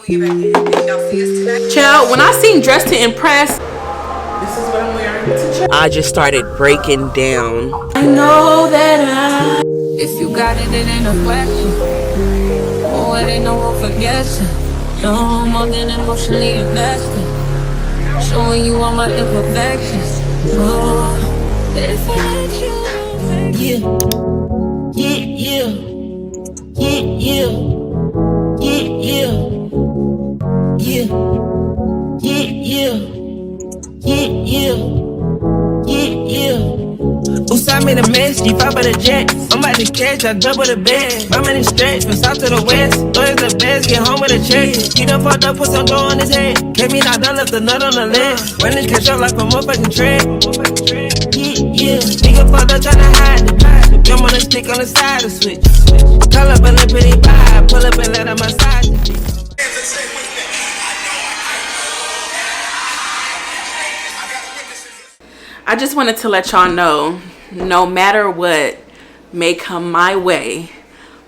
Child, when I seen Dressed to Impress, this is what I'm wearing to church. I just started breaking down. I know that if you got it, it ain't a question. Oh, it ain't no room for guessing. No more than emotionally invested. Showing you all my imperfections. Oh, if I let you, yeah. Used made a mess, you pop out the jet. I'm about to catch, I double the bed. My money stretch from south to the west. Lawyers the best, get home with a check. He done fucked up, put some dough on his head. Kept me knocked down, left the nut on the list. Running catch up like a motherfucking tread. Yeah. Nigga fucked up tryna hide the jump on the stick on the side of switch. Call up and pretty vibe, pull up and let him massage the bitch. I just wanted to let y'all know, no matter what may come my way,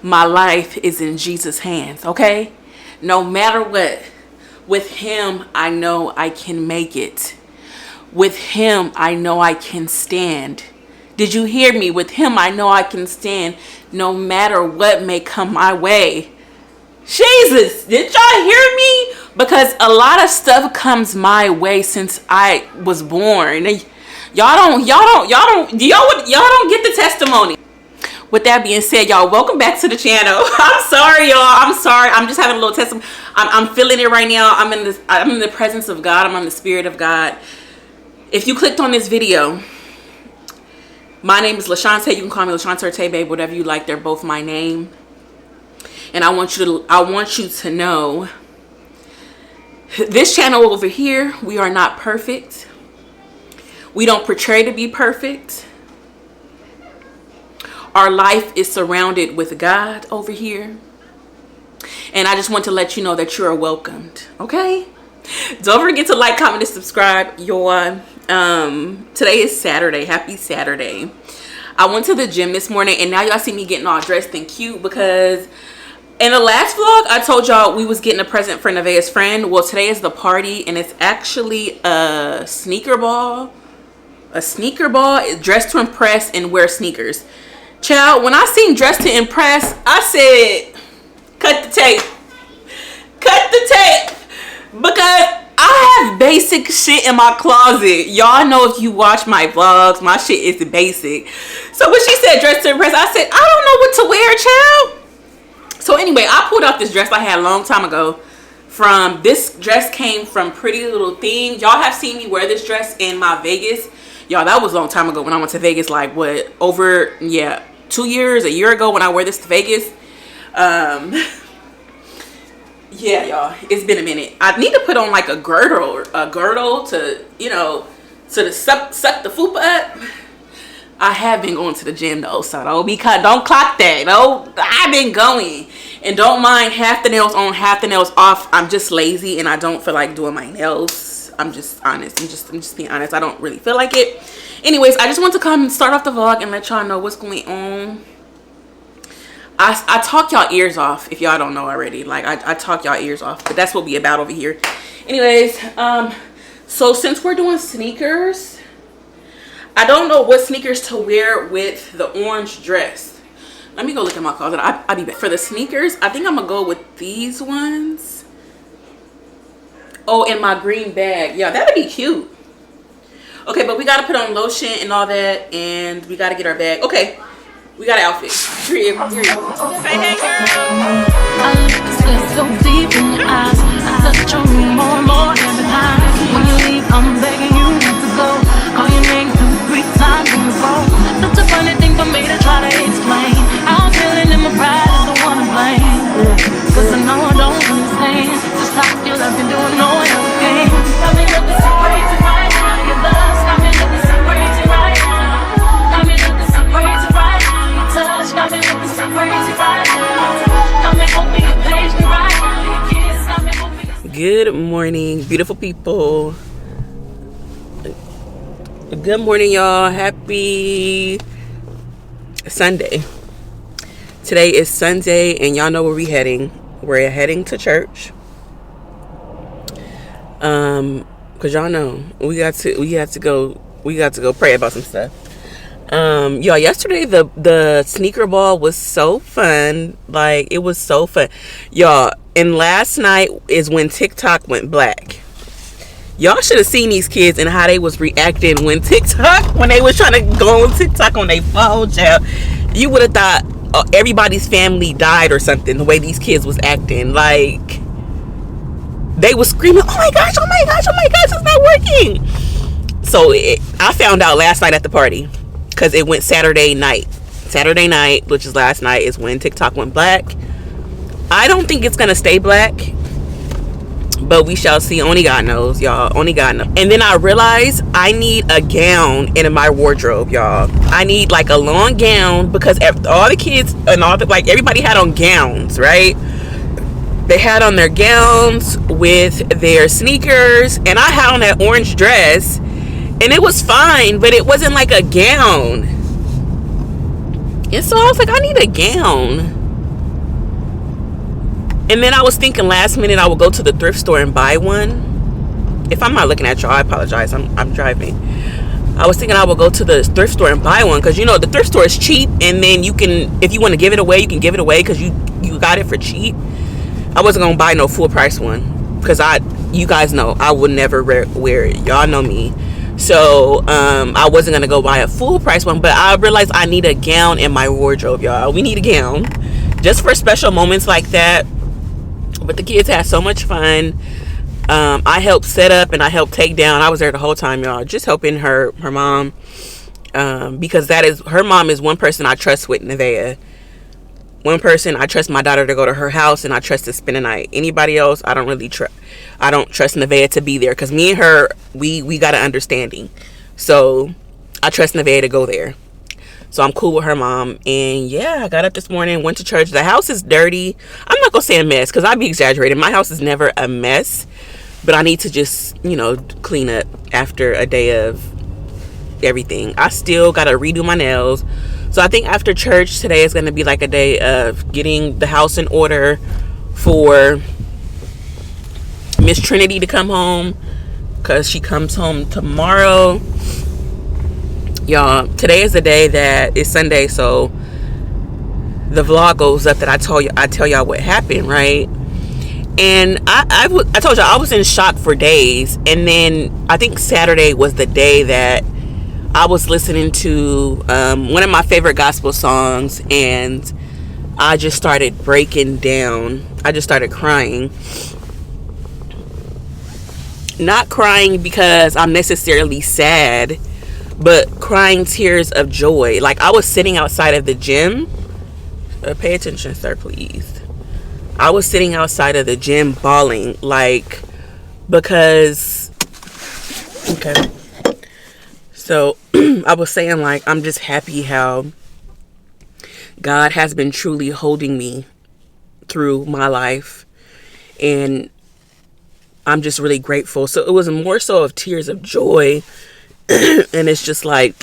my life is in Jesus' hands, okay? No matter what, with him, I know I can make it. With him, I know I can stand. Did you hear me? With him, I know I can stand no matter what may come my way. Jesus, did y'all hear me? Because a lot of stuff comes my way since I was born. Y'all don't get the testimony. With that being said, y'all, welcome back to the channel. I'm sorry, y'all. I'm sorry. I'm just having a little testimony. I'm feeling it right now. I'm in the presence of God. I'm in the spirit of God. If you clicked on this video, my name is Lashauntae. You can call me Lashauntae or Tay Babe, whatever you like. They're both my name. And I want you to know, this channel over here, we are not perfect. We don't portray to be perfect. Our life is surrounded with God over here. And I just want to let you know that you are welcomed. Okay? Don't forget to like, comment, and subscribe. Today is Saturday. Happy Saturday. I went to the gym this morning, and now y'all see me getting all dressed and cute because in the last vlog, I told y'all we was getting a present for Nevaeh's friend. Well, today is the party, and it's actually a sneaker ball. A sneaker ball, dressed to impress and wear sneakers. Child, when I seen Dressed to Impress, I said, cut the tape. Cut the tape. Because I have basic shit in my closet. Y'all know if you watch my vlogs, my shit is basic. So when she said Dressed to Impress, I said, I don't know what to wear, child. So anyway, I pulled off this dress I had a long time ago. This dress came from Pretty Little Thing. Y'all have seen me wear this dress in my Vegas. Y'all, that was a long time ago when I went to Vegas, like what, over, yeah, 2 years, a year ago when I wear this to Vegas. Yeah, y'all, it's been a minute. I need to put on like a girdle to, you know, to suck the fupa up. I have been going to the gym though, so don't clock that. No, I've been going. And don't mind half the nails on, half the nails off. I'm just lazy and I don't feel like doing my nails. I'm just honest. I'm just being honest. I don't really feel like it. Anyways, I just want to come and start off the vlog and let y'all know what's going on. I talk y'all ears off if y'all don't know already. Like I talk y'all ears off, but that's what we about over here. Anyways, so since we're doing sneakers, I don't know what sneakers to wear with the orange dress. Let me go look at my closet. I'll be back. For the sneakers, I think I'm gonna go with these ones. Oh, in my green bag. Yeah, that'd be cute. Okay, but we gotta put on lotion and all that, and we gotta get our bag. Okay, we got an outfit. Here you go. Say hey, girl. I look so deep in your eyes. I touch on you more and more every time. When you leave, I'm begging you not to go. Call your name 2-3 times in a row. Such a funny thing for me to try to explain. I'm feeling in my pride is the one to blame. Cause I know I don't understand just how you love me doing no one else can. Got me looking so crazy right now. Your love's got me looking so crazy right now. Got me looking so crazy right now. Your touch got me looking so crazy right now. Got me hoping you page me right now. Your kiss got me hoping. Good morning, beautiful people. Good morning, y'all. Happy Sunday. Today is Sunday, and y'all know where we heading. We're heading to church. Cause y'all know we got to go pray about some stuff. Y'all, yesterday the sneaker ball was so fun. Like, it was so fun, y'all. And last night is when TikTok went black. Y'all should have seen these kids and how they was reacting when they was trying to go on TikTok on their phone, child. You would have thought everybody's family died or something, the way these kids was acting. Like, they was screaming, oh my gosh, oh my gosh, oh my gosh, it's not working. So I found out last night at the party, because it went Saturday night, which is last night, is when TikTok went black. I don't think it's gonna stay black, but we shall see. Only God knows, y'all. Only God knows. And then I realized I need a gown in my wardrobe, y'all. I need like a long gown, because all the kids and like everybody had on gowns, right? They had on their gowns with their sneakers, and I had on that orange dress, and it was fine, but it wasn't like a gown. And so I was like, I need a gown. And then I was thinking last minute I would go to the thrift store and buy one. If I'm not looking at y'all, I apologize. I'm driving. I was thinking I would go to the thrift store and buy one, because, you know, the thrift store is cheap, and then you can, if you want to give it away, you can give it away because you got it for cheap. I wasn't going to buy no full price one, because you guys know I would never wear it. Y'all know me. So I wasn't going to go buy a full price one, but I realized I need a gown in my wardrobe, y'all. We need a gown just for special moments like that. But the kids had so much fun. I helped set up and I helped take down. I was there the whole time, y'all, just helping her mom, because her mom is one person I trust with Nevaeh. One person I trust my daughter to go to her house, and I trust to spend the night. Anybody else, I don't really trust. I don't trust Nevaeh to be there, because me and her, we got an understanding. So I trust Nevaeh to go there. So I'm cool with her mom. And yeah, I got up this morning, went to church. The house is dirty. I'm not gonna say a mess, because I'd be exaggerating. My house is never a mess, but I need to just, you know, clean up after a day of everything. I still gotta redo my nails. So I think after church today is going to be like a day of getting the house in order for Miss Trinity to come home, because she comes home tomorrow. Y'all, today is the day that it's Sunday, so the vlog goes up that I tell y'all what happened, right? And I told y'all I was in shock for days, and then I think Saturday was the day that I was listening to one of my favorite gospel songs, and I just started breaking down. I just started crying. Not crying because I'm necessarily sad, but crying tears of joy. Like, I was sitting outside of the gym. Pay attention, sir, please. I was sitting outside of the gym bawling, like, because, okay. So I was saying, like, I'm just happy how God has been truly holding me through my life, and I'm just really grateful. So it was more so of tears of joy. And it's just like,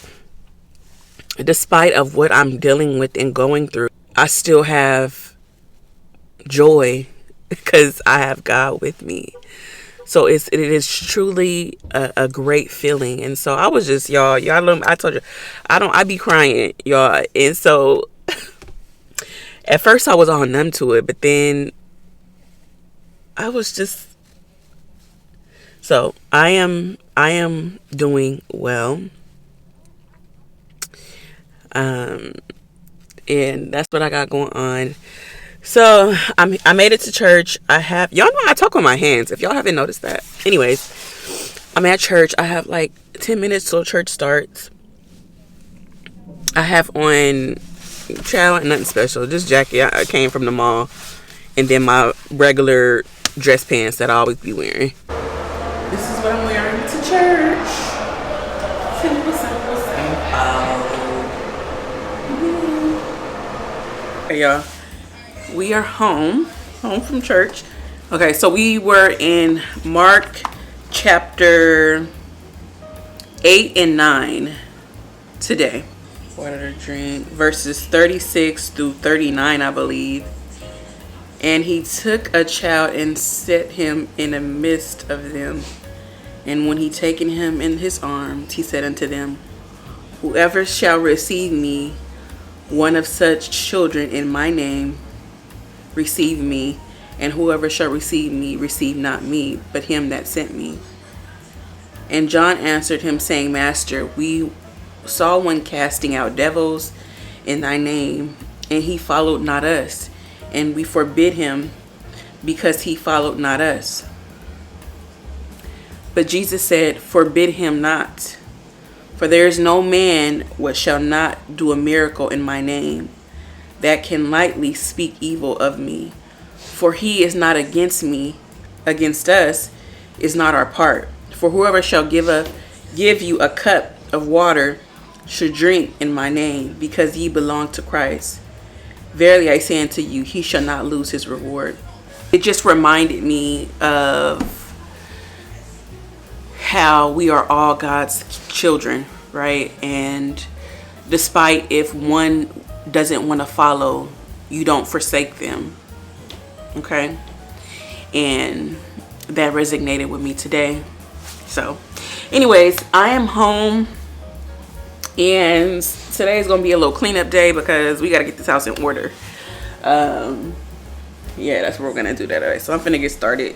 despite of what I'm dealing with and going through, I still have joy because I have God with me. So it is truly a great feeling. And so I was just, y'all know, I told you, I be crying, y'all. And so at first I was all numb to it, but then I was just, so I am doing well. And that's what I got going on. So I made it to church. Y'all know I talk with my hands, if y'all haven't noticed that. Anyways, I'm at church. I have like 10 minutes till church starts. I have on, child, nothing special, just jacket. I came from the mall, and then my regular dress pants that I always be wearing. This is what I'm wearing to church. Simple. Hey y'all, we are home from church. Okay, so we were in Mark chapter 8 and 9 today. Water to drink, verses 36 through 39, I believe. And he took a child and set him in the midst of them. And when he taken him in his arms, he said unto them, Whoever shall receive me, one of such children in my name, receive me. And whoever shall receive me, receive not me, but him that sent me. And John answered him, saying, Master, we saw one casting out devils in thy name, and he followed not us. And we forbid him, because he followed not us. But Jesus said, Forbid him not. For there is no man which shall not do a miracle in my name, that can lightly speak evil of me. For he is not against me, against us is not our part. For whoever shall give you a cup of water should drink in my name, because ye belong to Christ. Verily I say unto you, he shall not lose his reward. It just reminded me of how we are all God's children, right? And despite if one doesn't want to follow, you don't forsake them. Okay? And that resonated with me today. So anyways, I am home, and today is gonna be a little cleanup day because we got to get this house in order. Yeah, that's what we're gonna do today. So I'm finna get started.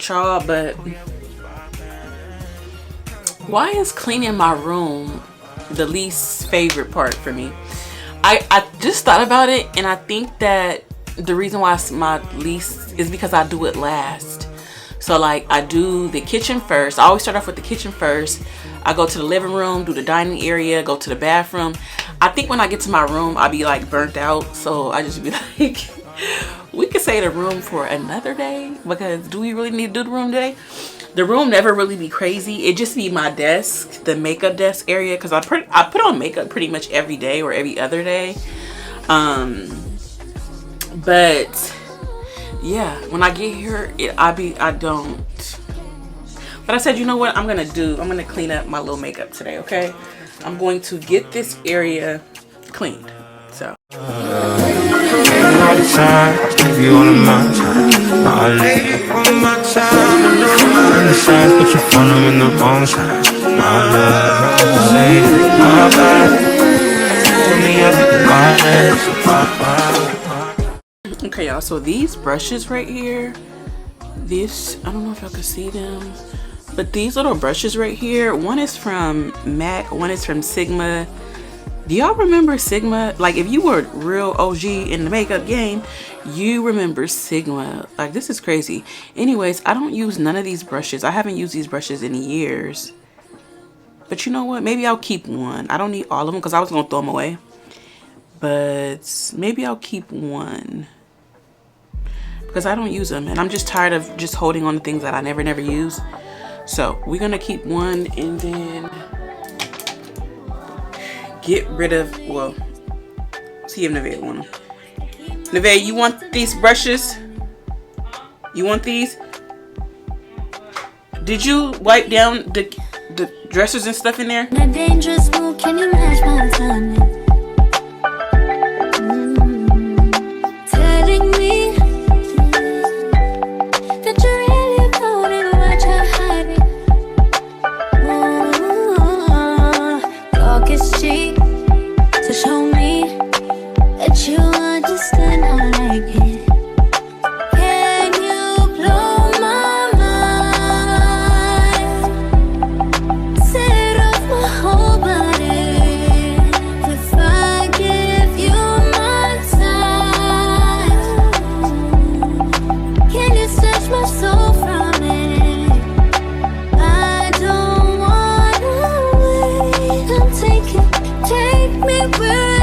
Y'all, but why is cleaning my room the least favorite part for me? I just thought about it, and I think that the reason why it's my least is because I do it last. So like, I do the kitchen first. I always start off with the kitchen first. I go to the living room, do the dining area, go to the bathroom. I think when I get to my room, I'll be like burnt out, so I just be like we could say the room for another day, because do we really need to do the room today? The room never really be crazy. It just be my desk, the makeup desk area, because I put on makeup pretty much every day or every other day. But yeah, when I get here, I don't. But I said, you know what I'm gonna do? I'm gonna clean up my little makeup today, okay? I'm going to get this area cleaned. So okay, y'all, so these brushes right here, I don't know if y'all can see them, but these little brushes right here, one is from MAC, one is from Sigma. Do y'all remember Sigma? Like, if you were real OG in the makeup game, you remember Sigma. Like, this is crazy. Anyways, I don't use none of these brushes. I haven't used these brushes in years. But you know what? Maybe I'll keep one. I don't need all of them because I was going to throw them away. But maybe I'll keep one. because I don't use them, and I'm just tired of just holding on to things that I never use. So we're gonna keep one and then get rid of, well, see if Nevaeh want them. Nevaeh, you want these brushes? You want these? Did you wipe down the dressers and stuff in there? My dangerous move, can you match my timing? Telling me that you're really about it, what you're hiding. Talk is cheap to show me that you understand how I like it. Can you blow my mind? Set off my whole body. If I give you my time, can you snatch my soul from it? I don't wanna wait. Take me where